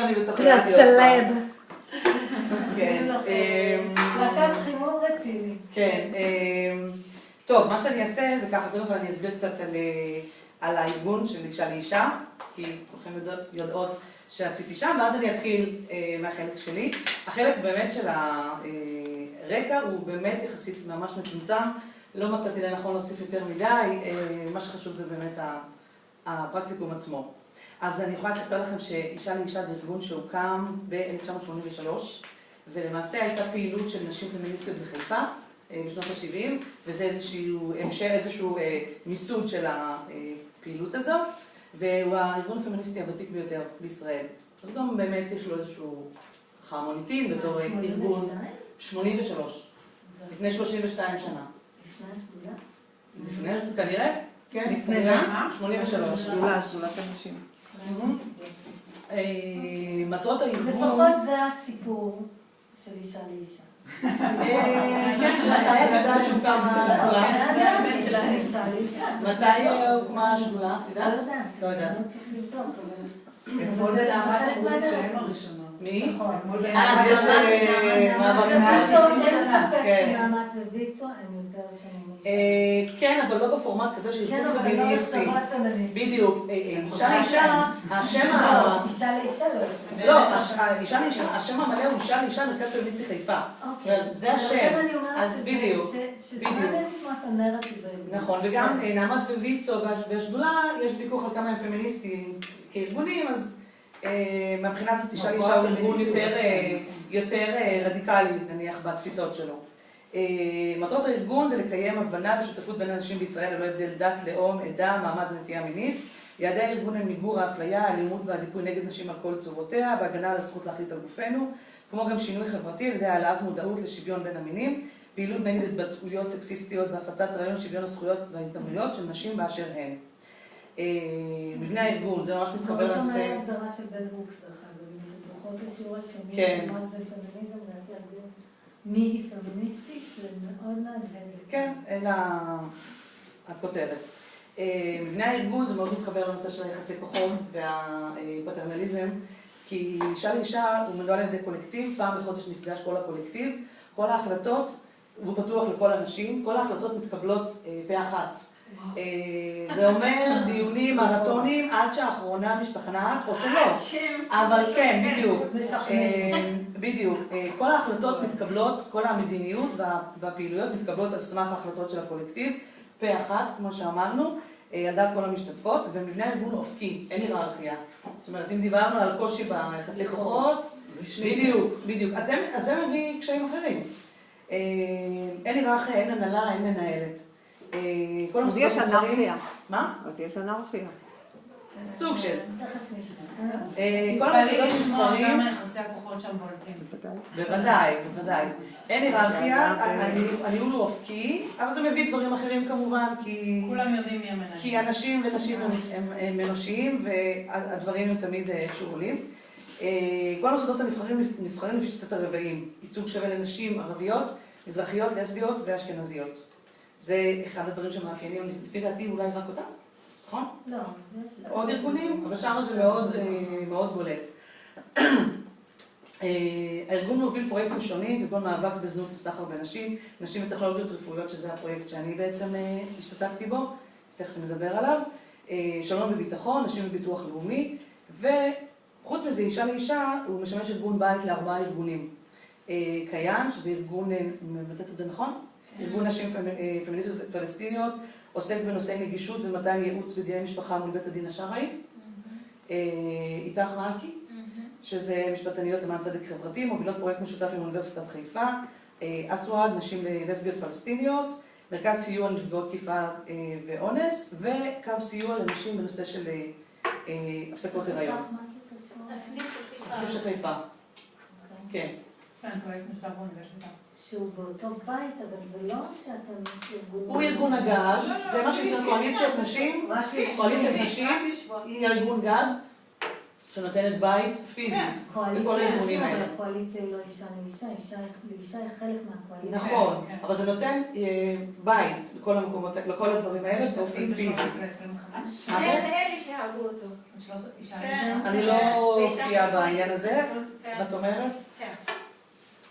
לצלב. כן. לקחת חימום רציני. כן. טוב, מה שאני אעשה זה ככה, קודם כל אני אסביר קצת על הארגון של אישה לאישה, כי כולכם יודעות שעשיתי שם, ואז אני אתחיל מהחלק שלי. החלק באמת של הרקע הוא באמת יחסית ממש מצומצם, לא מצאתי לנכון להוסיף יותר מדי, מה שחשוב זה באמת הפרקטיקום עצמו. אז אני יכולה לספר לכם שאישה לאישה זה ארגון שהוקם ב-1983, ולמעשה הייתה פעילות של נשים פמיניסטיות בחיפה בשנות ה-70, וזה איזשהו מיסוד של הפעילות הזאת, והוא הארגון הפמיניסטי הוותיק ביותר בישראל. אז גם באמת יש לו איזשהו חרמוניטין בתור ארגון 83, לפני 32 שנה. לפני השדולה? לפני השדולה, כנראה? כן, לפני מה? 83. שדולת הנשים. מטרות הארגון... לפחות זה הסיפור של אישה לאישה. כן, מתי את יודעת שהוקם השדולה? זה האמת של האישה לאישה. מתי הוקמה השדולה? את יודעת? לא יודעת. לא יודעת. לא צריך לבדוק, אבל... אתמול בנעמת אמרו לי שהם הראשונות. מי? אתמול אז יש אין ספק שנעמת וויצו הם יותר שנים. כן, אבל לא בפורמט כזה של כן, ארגון אבל לא פמיניסטי. בפורמט פמיניסטי. בדיוק. אישה לאישה, השם לא, אישה לאישה לא. לא, אישה לאישה, השם המלא הוא אישה לאישה מרכז פמיניסטי חיפה. זה השם. אז בדיוק. שזה מעניין לשמוע את הנרטיב. נכון, וגם נעמת וויצו והשדולה יש ויכוח על כמה הם פמיניסטיים כארגונים, אז מהבחינה הזאת אישה לאישה הוא ארגון יותר רדיקלי, נניח, בתפיסות שלו. מטרות הארגון זה לקיים הבנה ושותפות בין אנשים בישראל ללא הבדל דת, לאום, עדה, מעמד ונטייה מינית. יעדי הארגון הם מיגור האפליה, האלימות והדיכוי נגד נשים על כל צורותיה, והגנה על הזכות להחליט על גופנו, כמו גם שינוי חברתי על ידי העלאת מודעות לשוויון בין המינים, פעילות נגד התבטאויות סקסיסטיות והפצת רעיון שוויון הזכויות וההזדמנויות של נשים באשר הן. מבנה הארגון, זה ממש מתחבר לנושא. זאת אומרת, ההגדרה של בן רוקס, דרך אגב, אם אתם זוכרות לשיעור השני, כן. מה זה פמיניזם, מי היא פמיניסטית, זה מאוד מעניין. כן, אלא הכותרת. מבנה הארגון זה מאוד מתחבר לנושא של היחסי כוחות והפטרנליזם, כי אישה לאישה הוא מנוהל על ידי קולקטיב, פעם בחודש נפגש כל הקולקטיב, כל ההחלטות, והוא פתוח לכל אנשים, כל ההחלטות מתקבלות פה אחת. זה אומר דיונים מרתונים עד שהאחרונה משתכנעת או שלא. אבל כן, בדיוק. בדיוק. כל ההחלטות מתקבלות, כל המדיניות והפעילויות מתקבלות על סמך ההחלטות של הקולקטיב, פה אחת, כמו שאמרנו, על דעת כל המשתתפות, ומבנה הארגון אופקי, אין היררכיה. זאת אומרת, אם דיברנו על קושי ביחסי כוחות, בדיוק. אז זה מביא קשיים אחרים. אין היררכיה, אין הנהלה, אין מנהלת. אז יש אנרכיה. מה? אז יש אנרכיה. סוג של. תכף נשמע. כל המוסדות נבחרים... גם יחסי הכוחות שם בולטים. בוודאי. אין היררכיה, הניהול הוא אופקי, אבל זה מביא דברים אחרים כמובן, כי... כולם יודעים מי המנהל. כי אנשים ונשים הם אנושיים, והדברים הם תמיד איכשהו עולים. כל המוסדות נבחרים לפי שיטת הרבעים, ייצוג שווה לנשים ערביות, מזרחיות, לסביות ואשכנזיות. זה אחד הדברים שמאפיינים, לפי דעתי אולי רק אותם, נכון? לא. עוד ארגונים, אבל שם זה מאוד בולט. הארגון מוביל פרויקטים שונים, כגון מאבק בזנות וסחר בנשים, נשים וטכנולוגיות רפואיות, שזה הפרויקט שאני בעצם השתתפתי בו, תכף נדבר עליו, שלום וביטחון, נשים וביטוח לאומי, וחוץ מזה, אישה לאישה, הוא משמש ארגון בית ל4 ארגונים. קיים, שזה ארגון, מבטאת את זה נכון? ארגון נשים פמיניסטיות פלסטיניות, עוסק בנושאי נגישות ומתן ייעוץ בדיני משפחה מול בית הדין השרעי. איתך מעקי, שזה משפטניות למען צדק חברתי, מובילות פרויקט משותף עם אוניברסיטת חיפה, אסואד, נשים לסביות פלסטיניות, מרכז סיוע לנפגעות תקיפה ואונס, וקו סיוע לנשים בנושא של הפסקות הריון. הסניף של חיפה. כן. כן, פרויקט משותף באוניברסיטה. שהוא באותו בית, אבל זה לא שאתה ארגון... הוא ארגון הגג, זה מה שנקרא קואליציית נשים, קואליציית נשים, היא ארגון גג, שנותנת בית פיזית לכל הארגונים האלה. הקואליציה היא לא אישה לאישה היא חלק מהקואליציה. נכון, אבל זה נותן בית לכל המקומות, לכל הדברים האלה באופן פיזי. ב-13-25? הם אלה שהרגו אותו. אני לא בקיאה בעניין הזה, ואת אומרת? כן.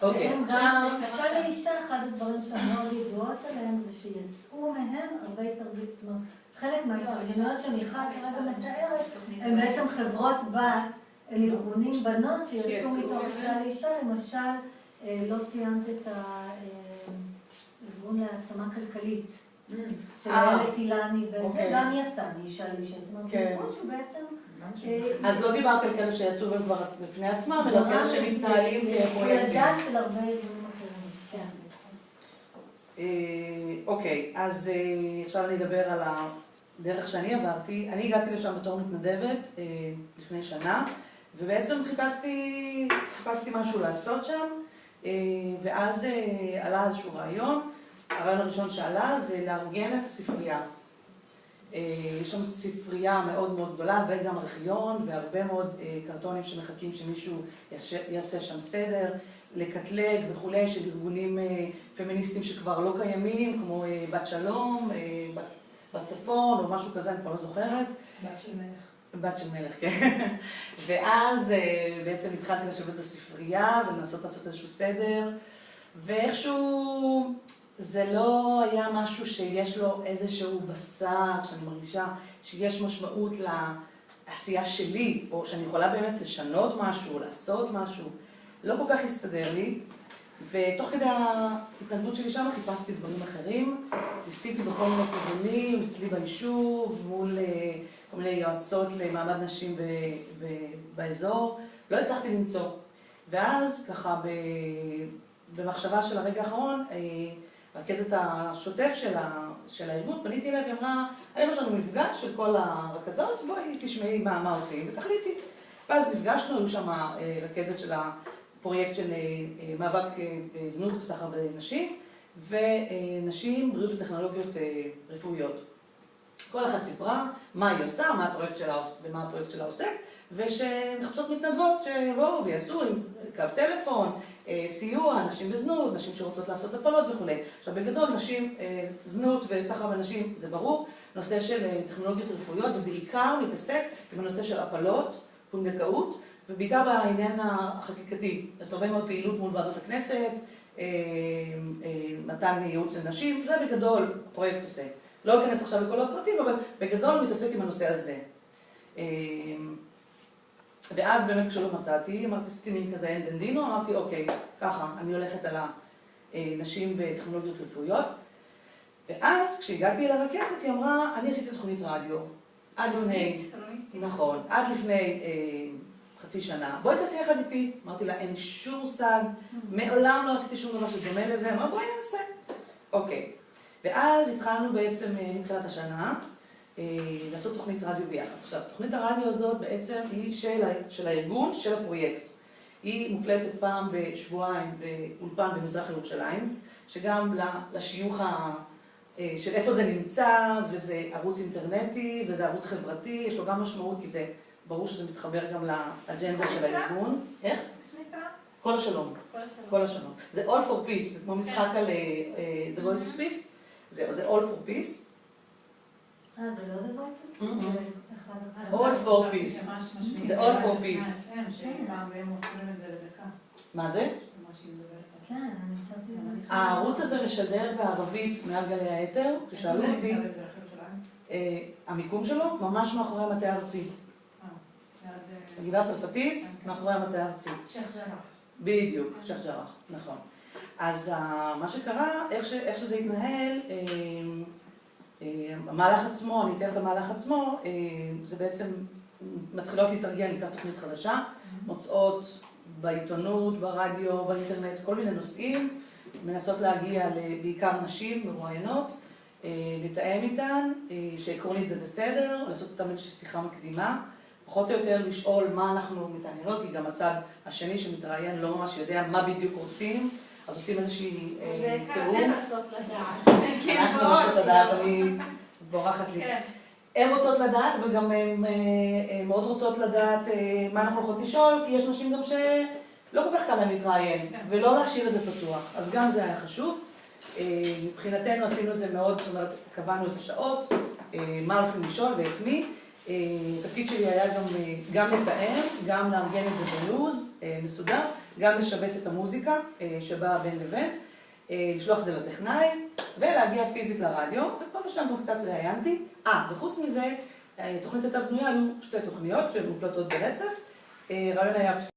אוקיי, גם אישה לאישה, אחד הדברים שהנוער ידועות עליהם זה שיצאו מהם הרבה התארגנות. זאת אומרת, חלק מההתארגנויות שמיכל כרגע מתארת, הם בעצם חברות בת, הם ארגונים בנות שיצאו מתוך אישה לאישה. למשל, לא ציינת את הארגון להעצמה כלכלית, של איילת אילני, וזה גם יצא מאישה לאישה. זאת אומרת, זה ארגון שהוא בעצם... אז לא דיברת על כאלה שיצאו והם כבר בפני עצמם, אלא כאלה שמתנהלים כפרויקטים. ילדה של הרבה ארגונים אחרים, כן. אוקיי, אז עכשיו אני אדבר על הדרך שאני עברתי. אני הגעתי לשם בתור מתנדבת לפני שנה, ובעצם חיפשתי משהו לעשות שם, ואז עלה איזשהו רעיון. הרעיון הראשון שעלה זה לארגן את הספרייה. יש שם ספרייה מאוד מאוד גדולה וגם ארכיון והרבה מאוד קרטונים שמחכים שמישהו יעשה שם סדר, לקטלג וכולי של ארגונים פמיניסטיים שכבר לא קיימים, כמו בת שלום, בצפון או משהו כזה, אני כבר לא זוכרת. בת של מלך. בת של מלך, כן. ואז בעצם התחלתי לשבת בספרייה ולנסות לעשות איזשהו סדר, ואיכשהו זה לא היה משהו שיש לו איזשהו בשר, שאני מרגישה שיש משמעות לעשייה שלי, או שאני יכולה באמת לשנות משהו, לעשות משהו. לא כל כך הסתדר לי, ותוך כדי ההתנגדות שלי שם חיפשתי דברים אחרים, ניסיתי בכל מיני כיוונים, אצלי ביישוב, מול כל מיני יועצות למעמד נשים באזור, לא הצלחתי למצוא. ואז ככה במחשבה של הרגע האחרון, הרכזת השוטף של הארגון, פניתי אליה ואמרה, היום יש לנו מפגש של כל הרכזות, בואי תשמעי מה עושים ותחליטי. ואז נפגשנו, היו שם רכזת של הפרויקט של מאבק בזנות וסחר בנשים, ונשים בריאות וטכנולוגיות רפואיות. כל אחת סיפרה מה היא עושה, מה הפרויקט שלה עוסק, ושמחפשות מתנדבות שבואו ויעשו עם קו טלפון, סיוע, נשים בזנות, נשים שרוצות לעשות הפלות וכו'. עכשיו בגדול נשים, זנות וסחר בנשים זה ברור, נושא של טכנולוגיות רפואיות זה בעיקר מתעסק עם הנושא של הפלות, פונדקאות, ובעיקר בעניין החקיקתי. זאת הרבה מאוד פעילות מול ועדות הכנסת, מתן ייעוץ לנשים, זה בגדול פרויקט עושה. לא אכנס עכשיו לכל הפרטים, אבל בגדול הוא מתעסק עם הנושא הזה. ואז באמת כשלא מצאתי, אמרתי, עשיתי מין כזה אנדנדינו, אמרתי, אוקיי, ככה, אני הולכת על הנשים בטכנולוגיות רפואיות. ואז כשהגעתי אל הרכזת, היא אמרה, אני עשיתי תוכנית רדיו. עד לפני, נכון, עד לפני חצי שנה. בואי תעשי יחד איתי. אמרתי לה, אין שום מושג, מעולם לא עשיתי שום דבר שדומה לזה, אמרה, בואי ננסה. אוקיי. ואז התחלנו בעצם מתחילת השנה לעשות תוכנית רדיו ביחד. עכשיו, תוכנית הרדיו הזאת בעצם היא של הארגון, של הפרויקט. היא מוקלטת פעם בשבועיים באולפן במזרח ירושלים, שגם לשיוך של איפה זה נמצא, וזה ערוץ אינטרנטי, וזה ערוץ חברתי, יש לו גם משמעות, כי זה ברור שזה מתחבר גם לאג'נדה של הארגון. איך? כל השלום. כל השלום. זה All for Peace, זה כמו משחק על The Voice of Peace. זהו, זה All for Peace. זה לא The Voice of Peace? All for Peace. זה All for Peace. והם מוצאים את זה לדקה. מה זה? מה שהיא מדברת על. כן, אני חשבתי את זה. הערוץ הזה משדר בערבית מעל גלי היתר, כששאלו אותי, זה נמצא במזרח ירושלים? המיקום שלו ממש מאחורי המטה הארצי. גבעה צרפתית, מאחורי המטה הארצי. שייח' ג'ראח. בדיוק, שייח' ג'ראח, נכון. אז מה שקרה, איך שזה התנהל, המהלך עצמו, אני אתאר את המהלך עצמו, זה בעצם מתחילות להתארגן לקראת תוכנית חדשה, מוצאות בעיתונות, ברדיו, באינטרנט, כל מיני נושאים, מנסות להגיע בעיקר נשים מרואיינות, לתאם איתן, שעקרונית זה בסדר, לעשות איתן איזושהי שיחה מקדימה, פחות או יותר לשאול מה אנחנו מתעניינות, כי גם הצד השני שמתראיין לא ממש יודע מה בדיוק רוצים, אז עושים איזושהי תיאור. וכאן רוצות לדעת. אנחנו רוצות לדעת, אני בורחת לי. הן רוצות לדעת, וגם הן מאוד רוצות לדעת מה אנחנו הולכות לשאול, כי יש נשים גם שלא כל כך קל להם להתראיין, ולא להשאיר את זה פתוח. אז גם זה היה חשוב. מבחינתנו עשינו את זה מאוד, זאת אומרת, קבענו את השעות, מה הולכים לשאול ואת מי. התפקיד שלי היה גם לתאם, גם לארגן את זה בלוז מסודר, גם לשבץ את המוזיקה שבאה בין לבין, לשלוח את זה לטכנאי, ולהגיע פיזית לרדיו, ופה ושם גם קצת ראיינתי. וחוץ מזה, תוכנית הייתה בנויה, היו 2 תוכניות שמוקלטות ברצף. רעיון היה